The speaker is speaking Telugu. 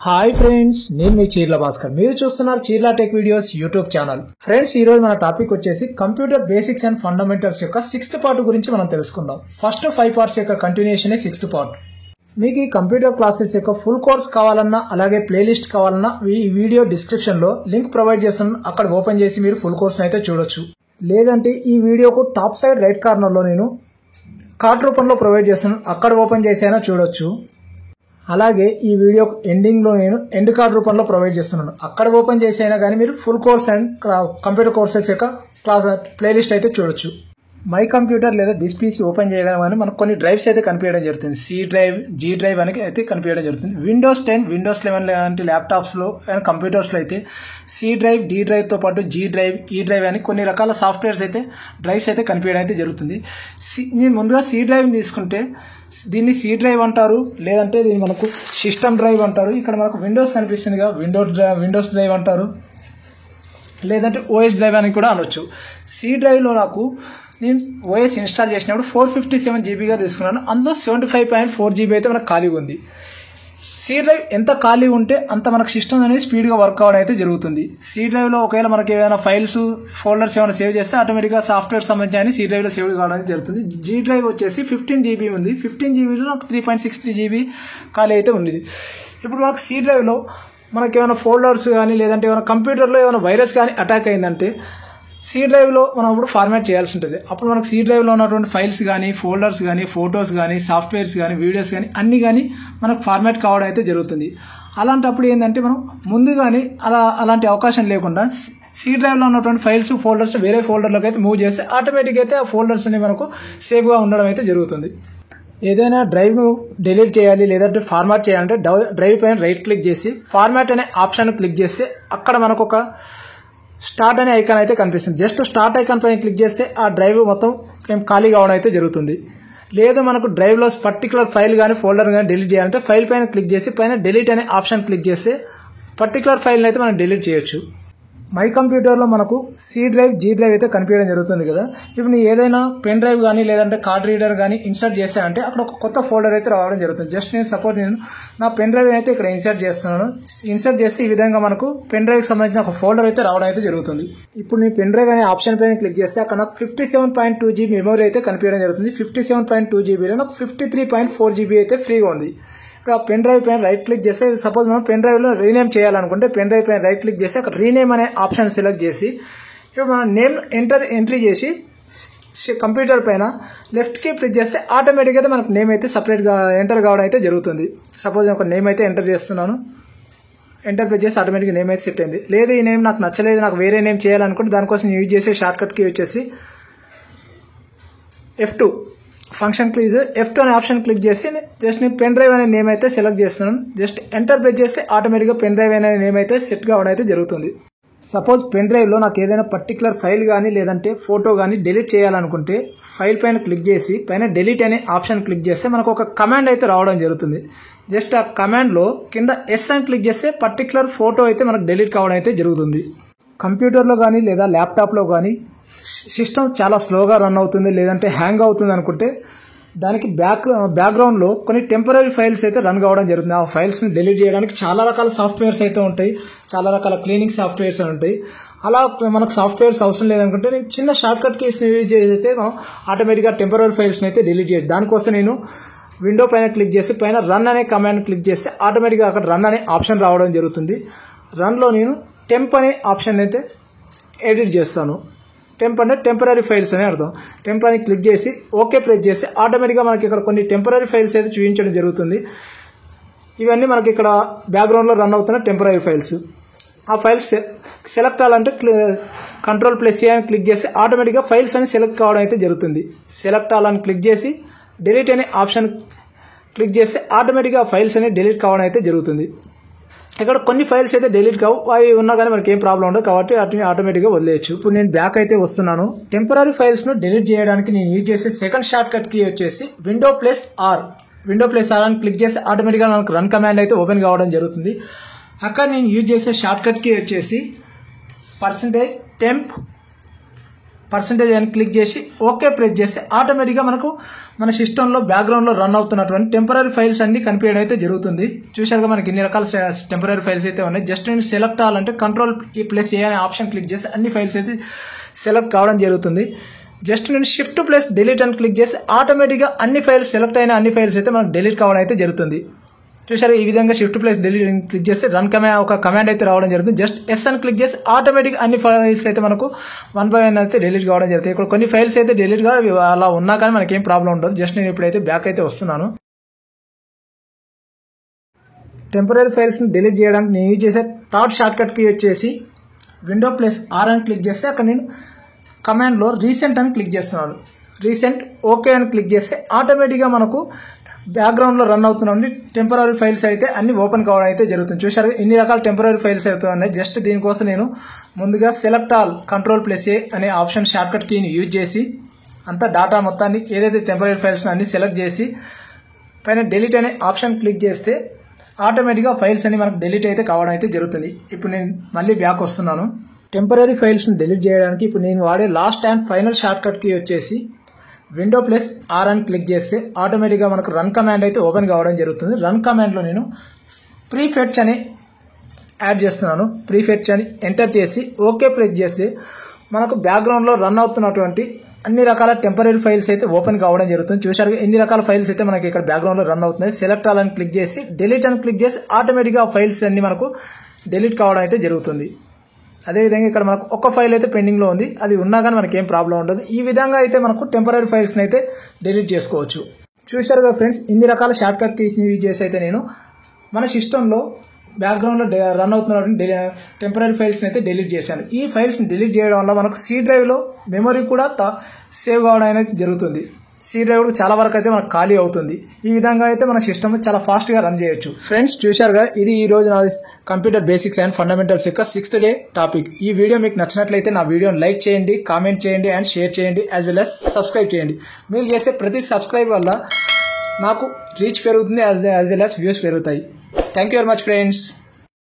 హాయ్ ఫ్రెండ్స్, నేను మీ చీర్ల భాస్కర్. మీరు చూస్తున్నారు Cheerla tech videos YouTube channel. Friends, ఈ రోజు మన టాపిక్ వచ్చేసి కంప్యూటర్ బేసిక్స్ అండ్ ఫండమెంటల్స్ యొక్క 6th పార్ట్ గురించి మనం తెలుసుకుందాం. ఫస్ట్ 5 పార్ట్స్ యొక్క కంటిన్యూషన్ 6th పార్ట్. మీకు ఈ కంప్యూటర్ క్లాసెస్ యొక్క ఫుల్ కోర్స్ కావాలన్నా అలాగే ప్లేలిస్ట్ కావాలన్నా ఈ వీడియో డిస్క్రిప్షన్ లో లింక్ ప్రొవైడ్ చేస్తున్నాను. అక్కడ ఓపెన్ చేసి మీరు ఫుల్ కోర్స్ అయితే చూడొచ్చు. లేదంటే ఈ వీడియోకు టాప్ సైడ్ రైట్ కార్నర్ లో నేను కార్డ్ రూపంలో ప్రొవైడ్ చేస్తున్నాను. అక్కడ ఓపెన్ చేసైనా చూడొచ్చు. అలాగే ఈ వీడియో ఎండింగ్ లో నేను ఎండ్ కార్డ్ రూపంలో ప్రొవైడ్ చేస్తున్నాను. అక్కడ ఓపెన్ చేసైనా కానీ మీరు full course and computer courses యొక్క క్లాస్ ప్లేలిస్ట్ అయితే చూడొచ్చు. మై కంప్యూటర్ లేదా దిస్ పీసీ ఓపెన్ చేయగానే మనకు కొన్ని డ్రైవ్స్ అయితే కనిపించడం జరుగుతుంది. సి డ్రైవ్, జీ డ్రైవ్ అని అయితే కనిపించడం జరుగుతుంది. విండోస్ 10, విండోస్ 11 లాంటి ల్యాప్టాప్స్ లో అండ్ కంప్యూటర్స్ లో అయితే సి డ్రైవ్, డి డ్రైవ్ తో పాటు జీ డ్రైవ్, ఈ డ్రైవ్ అని కొన్ని రకాల సాఫ్ట్వేర్స్ అయితే డ్రైవ్స్ అయితే కనిపించడం అయితే జరుగుతుంది. నేను ముందుగా సి డ్రైవ్ తీసుకుంటే దీన్ని సి డ్రైవ్ అంటారు, లేదంటే దీన్ని మనకు సిస్టమ్ డ్రైవ్ అంటారు. ఇక్కడ మనకు విండోస్ కనిపిస్తుందిగా, విండోస్ డ్రైవ్ అంటారు, లేదంటే ఓఎస్ డ్రైవ్ అని కూడా అనొచ్చు. సి డ్రైవ్ లో నాకు నేను ఓఎస్ ఇన్స్టాల్ చేసినప్పుడు 457 జీబీగా తీసుకున్నాను. అందులో 75.4 జీబీ అయితే మనకు ఖాళీగా ఉంది. సి డ్రైవ్ ఎంత ఖాళీ ఉంటే అంత మనకు సిస్టమ్ అనేది స్పీడ్గా వర్క్ అవడం అయితే జరుగుతుంది. సి డ్రైవ్లో ఒకవేళ మనకి ఏమైనా ఫైల్స్, ఫోల్డర్స్ ఏమైనా సేవ్ చేస్తే ఆటోమేటిక్గా సాఫ్ట్వేర్ సంబంధించి సి డ్రైవ్లో సేవ్ కావడం జరుగుతుంది. జీ డ్రైవ్ వచ్చేసి 15 జీబీ ఉంది. 15 జీబీలో నాకు 3.63 జీబీ ఖాళీ అయితే ఉంది. ఇప్పుడు మనకు సి డ్రైవ్లో మనకి ఏమైనా ఫోల్డర్స్ కానీ లేదంటే ఏమైనా కంప్యూటర్లో ఏమైనా వైరస్ కానీ అటాక్ అయిందంటే సి డ్రైవ్లో మనం ఇప్పుడు ఫార్మాట్ చేయాల్సి ఉంటుంది. అప్పుడు మనకు సి డ్రైవ్లో ఉన్నటువంటి ఫైల్స్ కానీ, ఫోల్డర్స్ కానీ, ఫొటోస్ కానీ, సాఫ్ట్వేర్స్ కానీ, వీడియోస్ కానీ అన్నీ కానీ మనకు ఫార్మాట్ కావడం అయితే జరుగుతుంది. అలాంటప్పుడు ఏంటంటే మనం ముందుగానే అలాంటి అవకాశం లేకుండా సి డ్రైవ్లో ఉన్నటువంటి ఫైల్స్, ఫోల్డర్స్ వేరే ఫోల్డర్లోకి అయితే మూవ్ చేస్తే ఆటోమేటిక్గా అయితే ఆ ఫోల్డర్స్ అనేవి మనకు సేఫ్గా ఉండడం అయితే జరుగుతుంది. ఏదైనా డ్రైవ్ను డిలీట్ చేయాలి లేదంటే ఫార్మాట్ చేయాలంటే డ్రైవ్ పైన రైట్ క్లిక్ చేసి ఫార్మాట్ అనే ఆప్షన్ క్లిక్ చేస్తే అక్కడ మనకు ఒక స్టార్ట్ అనే ఐకాన్ అయితే కనిపిస్తుంది. జస్ట్ స్టార్ట్ ఐకాన్ పైన క్లిక్ చేస్తే ఆ డ్రైవ్ మొత్తం ఖాళీ కావడం అయితే జరుగుతుంది. లేదు మనకు డ్రైవ్లో పర్టికులర్ ఫైల్ కానీ ఫోల్డర్ కానీ డిలీట్ చేయాలంటే ఫైల్ పైన క్లిక్ చేసి పైన డిలీట్ అనే ఆప్షన్ క్లిక్ చేస్తే పర్టికులర్ ఫైల్ని అయితే మనం డిలీట్ చేయొచ్చు. మై కంప్యూటర్లో మనకు సి డ్రైవ్, జీ డ్రైవ్ అయితే కనిపించడం జరుగుతుంది కదా. ఇప్పుడు నేను ఏదైనా పెన్ డ్రైవ్ కానీ లేదంటే కార్డ్ రీడర్ కానీ ఇన్సర్ట్ చేశానంటే అక్కడ ఒక కొత్త ఫోల్డర్ అయితే రావడం జరుగుతుంది. జస్ట్ నేను నా పెన్ డ్రైవ్ అయితే ఇక్కడ ఇన్సర్ట్ చేస్తున్నాను. ఇన్సర్ట్ చేస్తే ఈ విధంగా మనకు పెన్ డ్రైవ్కి సంబంధించిన ఒక ఫోల్డర్ అయితే రావడం అయితే జరుగుతుంది. ఇప్పుడు నేను పెన్ డ్రైవ్ అనే ఆప్షన్ పైన క్లిక్ చేస్తే అక్కడ నాకు 57.2 జీబీ మెమరీ అయితే కనిపించడం జరుగుతుంది. 57.2 జీబీలో నాకు 53.4 జీబీ అయితే ఫ్రీగా ఉంది. ఇప్పుడు ఆ పెన్ డ్రైవ్ పైన రైట్ క్లిక్ చేస్తే సపోజ్ మనం పెన్ డ్రైవ్లో రీనేమ్ చేయాలనుకుంటే పెన్ డ్రైవ్ పైన రైట్ క్లిక్ చేసి అక్కడ రీనేమ్ అనే ఆప్షన్ సెలెక్ట్ చేసి ఇప్పుడు మనం నేమ్ ఎంట్రీ చేసి కంప్యూటర్ పైన లెఫ్ట్కి క్లిక్ చేస్తే ఆటోమేటిక్గా అయితే మనకు నేమ్ అయితే సపరేట్గా ఎంటర్ కావడం అయితే జరుగుతుంది. సపోజ్ ఒక నేమ్ అయితే ఎంటర్ చేస్తున్నాను. ఎంటర్ ప్రెస్ చేసి ఆటోమేటిక్గా నేమ్ అయితే సెట్ అయింది. లేదు ఈ నేమ్ నాకు నచ్చలేదు, నాకు వేరే నేమ్ చేయాలనుకుంటే దానికోసం యూజ్ చేసే షార్ట్ కట్ కీ వచ్చేసి F2 ఫంక్షన్ F2 అనే ఆప్షన్ క్లిక్ చేసి జస్ట్ నేను పెన్ డ్రైవ్ అనే నేమ్ అయితే సెలెక్ట్ చేస్తున్నాను. జస్ట్ ఎంటర్ ప్రెస్ చేస్తే ఆటోమేటిక్గా పెన్ డ్రైవ్ అనే నేమ్ అయితే సెట్ కావడం అయితే జరుగుతుంది. సపోజ్ పెన్ డ్రైవ్లో నాకు ఏదైనా పర్టికులర్ ఫైల్ కానీ లేదంటే ఫోటో కానీ డిలీట్ చేయాలనుకుంటే ఫైల్ పైన క్లిక్ చేసి పైన డిలీట్ అనే ఆప్షన్ క్లిక్ చేస్తే మనకు ఒక కమాండ్ అయితే రావడం జరుగుతుంది. జస్ట్ ఆ కమాండ్లో కింద ఎస్ అని క్లిక్ చేస్తే పర్టికులర్ ఫోటో అయితే మనకు డిలీట్ కావడం అయితే జరుగుతుంది. కంప్యూటర్లో కానీ లేదా ల్యాప్టాప్లో కానీ సిస్టమ్ చాలా స్లోగా రన్ అవుతుంది లేదంటే హ్యాంగ్ అవుతుంది అనుకుంటే దానికి బ్యాక్గ్రౌండ్లో కొన్ని టెంపరీ ఫైల్స్ అయితే రన్ కావడం జరుగుతుంది. ఆ ఫైల్స్ని డిలీట్ చేయడానికి చాలా రకాల సాఫ్ట్వేర్స్ అయితే ఉంటాయి, చాలా రకాల క్లీనింగ్ సాఫ్ట్వేర్స్ ఉంటాయి. అలా మనకు సాఫ్ట్వేర్స్ అవసరం లేదనుకుంటే నేను చిన్న షార్ట్ కట్ కీస్ని యూజ్ చేస్తే మనం ఆటోమేటిక్గా టెంపరీ ఫైల్స్ని అయితే డిలీట్ చేయొచ్చు. దానికోసం నేను విండో పైన క్లిక్ చేసి పైన రన్ అనే కమాండ్ క్లిక్ చేస్తే ఆటోమేటిక్గా అక్కడ రన్ అనే ఆప్షన్ రావడం జరుగుతుంది. రన్లో నేను టెంప్ అనే ఆప్షన్ అయితే ఎడిట్ చేస్తాను. టెంప్ అంటే టెంపరీ ఫైల్స్ అని అర్థం. టెంప్ అని క్లిక్ చేసి ఓకే ప్రెస్ చేసి ఆటోమేటిక్గా మనకి ఇక్కడ కొన్ని టెంపరీ ఫైల్స్ అయితే చూపించడం జరుగుతుంది. ఇవన్నీ మనకి ఇక్కడ బ్యాక్గ్రౌండ్లో రన్ అవుతున్న టెంపరీ ఫైల్స్. ఆ ఫైల్స్ సెలెక్ట్ అవ్వాలంటే Ctrl+C అని క్లిక్ చేసి ఆటోమేటిక్గా ఫైల్స్ అని సెలెక్ట్ కావడం అయితే జరుగుతుంది. సెలెక్ట్ అవ్వాలని క్లిక్ చేసి డిలీట్ అనే ఆప్షన్ క్లిక్ చేస్తే ఆటోమేటిక్గా ఫైల్స్ అని డిలీట్ కావడం అయితే జరుగుతుంది. ఇక్కడ కొన్ని ఫైల్స్ అయితే డిలీట్ కావు, అవి ఉన్నా కానీ మనకి ఏం ప్రాబ్లం ఉండదు కాబట్టి వాటిని ఆటోమేటిక్గా వదిలేయచ్చు. ఇప్పుడు నేను బ్యాక్ అయితే వస్తున్నాను. టెంపరీ ఫైల్స్ను డిలీట్ చేయడానికి నేను యూజ్ చేసే సెకండ్ షార్ట్ కట్ కీ వచ్చేసి Windows+R అని క్లిక్ చేసి ఆటోమేటిక్గా మనకు రన్ కమాండ్ అయితే ఓపెన్ కావడం జరుగుతుంది. అక్కడ నేను యూజ్ చేసే షార్ట్ కట్ కీ వచ్చేసి %temp పర్సెంటేజ్ అని క్లిక్ చేసి ఓకే ప్రెస్ చేస్తే ఆటోమేటిక్గా మనకు మన సిస్టంలో బ్యాక్గ్రౌండ్లో రన్ అవుతున్నటువంటి టెంపరీ ఫైల్స్ అన్ని కనిపించడం అయితే జరుగుతుంది. చూశారుగా మనకి ఇన్ని రకాల టెంపరీ ఫైల్స్ అయితే ఉన్నాయి. జస్ట్ నేను సెలెక్ట్ అవ్వాలంటే Ctrl+A అనే ఆప్షన్ క్లిక్ చేసి అన్ని ఫైల్స్ అయితే సెలెక్ట్ కావడం జరుగుతుంది. జస్ట్ నేను Shift+Delete అని క్లిక్ చేసి ఆటోమేటిక్గా అన్ని ఫైల్స్ సెలెక్ట్ అయిన అన్ని ఫైల్స్ అయితే మనకు డిలీట్ కావడం అయితే జరుగుతుంది. చూసారు ఈ విధంగా Shift+Delete అని క్లిక్ చేస్తే రన్ ఒక కమాండ్ అయితే రావడం జరుగుతుంది. జస్ట్ ఎస్ అని క్లిక్ చేసి ఆటోమేటిక్ అన్ని ఫైల్స్ అయితే మనకు 1 by 1 అయితే డిలీట్ కావడం జరుగుతుంది. ఇక్కడ కొన్ని ఫైల్స్ అయితే డిలీట్గా అలా ఉన్నా కానీ మనకేం ప్రాబ్లం ఉండదు. జస్ట్ నేను ఇప్పుడైతే బ్యాక్ అయితే వస్తున్నాను. టెంపరీ ఫైల్స్ని డిలీట్ చేయడానికి నేను యూజ్ చేసే థర్డ్ షార్ట్కట్ కీ వచ్చేసి Window+R అని క్లిక్ చేస్తే అక్కడ నేను కమాండ్లో రీసెంట్ అని క్లిక్ చేస్తున్నాను. రీసెంట్ ఓకే అని క్లిక్ చేస్తే ఆటోమేటిక్గా మనకు బ్యాక్గ్రౌండ్లో రన్ అవుతున్న టెంపరీ ఫైల్స్ అయితే అన్ని ఓపెన్ కావడం అయితే జరుగుతుంది. చూసారు ఇన్ని రకాల టెంపరీ ఫైల్స్ అయితే ఉన్నాయి. జస్ట్ దీనికోసం నేను ముందుగా సెలెక్ట్ ఆల్ Ctrl+A అనే ఆప్షన్ షార్ట్కట్ కీని యూజ్ చేసి అంతా డేటా మొత్తాన్ని ఏదైతే టెంపరీ ఫైల్స్ అన్ని సెలెక్ట్ చేసి పైన డిలీట్ అనే ఆప్షన్ క్లిక్ చేస్తే ఆటోమేటిక్గా ఫైల్స్ అన్ని మనకు డిలీట్ అయితే కావడం అయితే జరుగుతుంది. ఇప్పుడు నేను మళ్ళీ బ్యాక్ వస్తున్నాను. టెంపరీ ఫైల్స్ని డిలీట్ చేయడానికి ఇప్పుడు నేను వాడే last and final shortcut key వచ్చేసి Window+R అని క్లిక్ చేస్తే ఆటోమేటిక్గా మనకు రన్ కమాండ్ అయితే ఓపెన్ కావడం జరుగుతుంది. రన్ కమాండ్లో నేను ప్రీఫెచ్ అని యాడ్ చేస్తున్నాను. ప్రీఫెచ్ అని ఎంటర్ చేసి ఓకే ప్రెస్ చేస్తే మనకు బ్యాక్గ్రౌండ్లో రన్ అవుతున్నటువంటి అన్ని రకాల టెంపరీ ఫైల్స్ అయితే ఓపెన్ కావడం జరుగుతుంది. చూసారు ఎన్ని రకాల ఫైల్స్ అయితే మనకి ఇక్కడ బ్యాక్గ్రౌండ్లో రన్ అవుతున్నాయి. సెలెక్ట్ ఆల్ అని క్లిక్ చేసి డిలీట్ అని క్లిక్ చేసి ఆటోమేటిక్గా ఆ ఫైల్స్ అన్ని మనకు డిలీట్ కావడం అయితే జరుగుతుంది. అదేవిధంగా ఇక్కడ మనకు ఒక ఫైల్ అయితే పెండింగ్లో ఉంది. అది ఉన్నా కానీ మనకి ఏం ప్రాబ్లం ఉండదు. ఈ విధంగా అయితే మనకు టెంపరీ ఫైల్స్ని అయితే డిలీట్ చేసుకోవచ్చు. చూశారుగా ఫ్రెండ్స్ ఇన్ని రకాల షార్ట్కట్ కీస్ని యూజ్ చేసి అయితే నేను మన సిస్టంలో బ్యాక్గ్రౌండ్లో రన్ అవుతున్నటువంటి టెంపరీ ఫైల్స్ని అయితే డిలీట్ చేశాను. ఈ ఫైల్స్ని డిలీట్ చేయడం వల్ల మనకు C డ్రైవ్లో మెమరీ కూడా సేవ్ కావడం అనేది జరుగుతుంది. C డ్రైవ్ చాలా వరకు అయితే మనకు ఖాళీ అవుతుంది. ఈ విధంగా అయితే మన సిస్టమ్ చాలా ఫాస్ట్గా రన్ చేయొచ్చు. ఫ్రెండ్స్ చూశారుగా ఇది ఈ రోజు నా కంప్యూటర్ బేసిక్స్ అండ్ ఫండమెంటల్స్ యొక్క 6th డే టాపిక్. ఈ వీడియో మీకు నచ్చినట్లయితే నా వీడియోని లైక్ చేయండి, కామెంట్ చేయండి అండ్ షేర్ చేయండి, యాజ్ వెల్ as సబ్స్క్రైబ్ చేయండి. మీరు చేసే ప్రతి సబ్స్క్రైబ్ వల్ల నాకు రీచ్ పెరుగుతుంది, యాజ్ వెల్ as వ్యూస్ పెరుగుతాయి. Thank you very much friends.